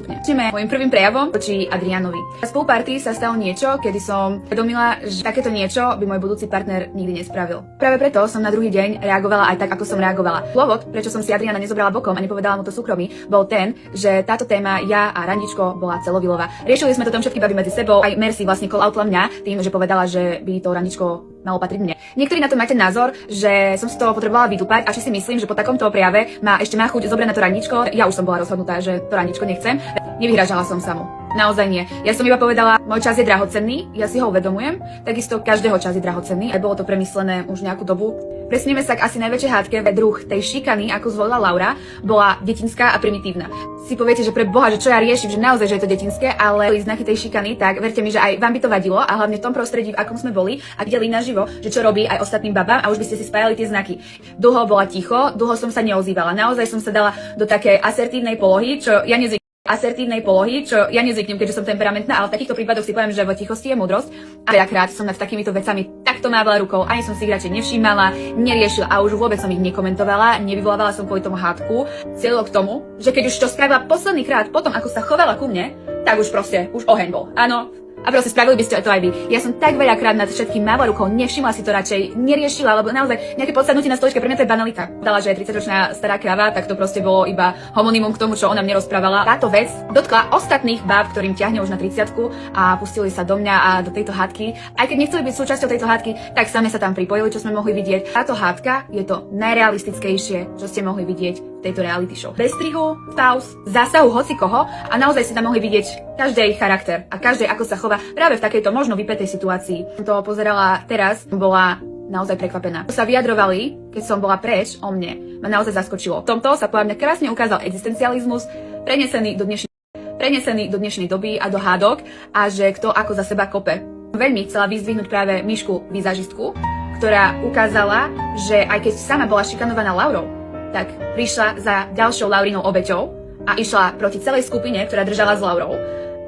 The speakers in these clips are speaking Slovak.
postupne. Začneme môjim prvým prejavom voči Adrianovi. V spoluparty sa stalo niečo, kedy som vedomila, že takéto niečo by môj budúci partner nikdy nespravil. Práve preto som na druhý deň reagovala aj tak, ako som reagovala. Dôvod, prečo som si Adriana nezobrala bokom a nepovedala mu to súkromí, bol ten, že táto téma ja a Randičko bola celovilová. Riešili sme to tam všetky baby medzi sebou, aj Mercy vlastne call outla mňa tým, že povedala, že by to Randičko malo patriť mne. Niektorí na to máte názor, že som si to potrebovala vydúpať a či si myslím, že po takomto prejave má ešte má chuť zobrať na to Randičko. Ja už som bola rozhodnutá, že to Randičko nechcem. Nevyhrážala som sa mu. Naozaj nie. Ja som iba povedala, môj čas je drahocenný, ja si ho uvedomujem, takisto každého čas je drahocenný. Aj bolo to premyslené už nejakú dobu. Presunieme sa k asi najväčšej hádke. Druh tej šikany, ako zvolila Laura, bola detinská a primitívna. Si poviete, že pre Boha, že čo ja riešim, že naozaj, že je to detinské, ale znaky tej šikany, tak verte mi, že aj vám by to vadilo a hlavne v tom prostredí, v akom sme boli a videli naživo, že čo robí aj ostatným babám a už by ste si spájali tie znaky. Dlho bola ticho, dlho som sa neozývala. Naozaj som sa dala do takej asertívnej polohy, čo ja nezvyknem, keďže som temperamentná, ale v takýchto prípadoch si poviem, že v tichosti je múdrosť. A veľakrát som nad takýmito vecami takto mávala rukou, ani som si ich radšej nevšímala, neriešila a už vôbec som ich nekomentovala, nevyvolávala som kvôli tomu hádku. Cieľilo k tomu, že keď už to spravila posledný krát potom, ako sa chovala ku mne, tak už oheň bol. Áno. A proste spravili by ste to aj vy. Ja som tak veľakrát nad všetkým mávala rukou, nevšimla si to radšej, neriešila, lebo naozaj nejaké podsadnutie na stoličke, pre mňa to je banalita. Dala, že je 30-ročná stará kráva, tak to proste bolo iba homonymum k tomu, čo ona mne rozprávala. Táto vec dotkla ostatných báb, ktorým ťahne už na 30-ku a pustili sa do mňa a do tejto hádky. Aj keď nechceli byť súčasťou tejto hádky, tak same sa tam pripojili, čo sme mohli vidieť. Táto hádka je to najrealistickejšie, čo ste mohli vidieť v tejto reality show. Bez strihu, pauz, zásahu hocikoho a naozaj si tam mohli vidieť každej charakter a každej ako sa chová práve v takejto možno vypätej situácii. To pozerala teraz, bola naozaj prekvapená. Sa vyjadrovali, keď som bola preč o mne, ma naozaj zaskočilo. V tomto sa podľa mňa krásne ukázal existencializmus, prenesený do dnešnej doby a do hádok a že kto ako za seba kope. Veľmi chcela vyzdvihnúť práve Mišku vizažistku, ktorá ukázala, že aj keď sama bola šikanovaná Laurou, tak prišla za ďalšou Laurinou obeťou a išla proti celej skupine, ktorá držala s Laurou.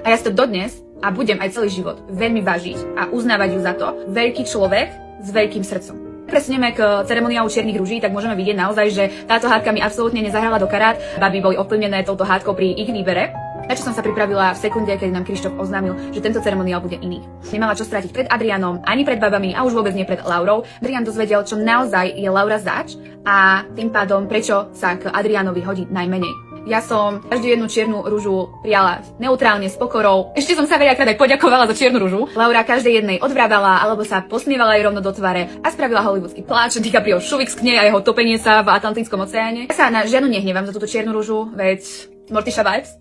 A ja si to dodnes a budem aj celý život veľmi vážiť a uznávať ju za to. Veľký človek s veľkým srdcom. Presunieme k ceremoniálu čiernych ruží, tak môžeme vidieť naozaj, že táto hádka mi absolútne nezahrala do karát. Baby boli ovplyvnené touto hádkou pri ich výbere. Na čo som sa pripravila v sekunde, keď nám Krištof oznámil, že tento ceremoniál bude iný. Nemala čo stratiť pred Adrianom, ani pred babami a už vôbec nie pred Laurou. Adrian dozvedel, čo naozaj je Laura zač a tým pádom prečo sa k Adrianovi hodí najmenej. Ja som každú jednu čiernu ružu prijala neutrálne, s pokorou. Ešte som sa veľakrát aj poďakovala za čiernu ružu. Laura každej jednej odvrávala alebo sa posmievala jej rovno do tváre a spravila hollywoodský pláč, DiCaprio šuvik z knej a jeho topenie sa v Atlantickom oceáne. Ja sa na žiadnu nehnevám za túto čiernu ružu, veď Morticia vibes.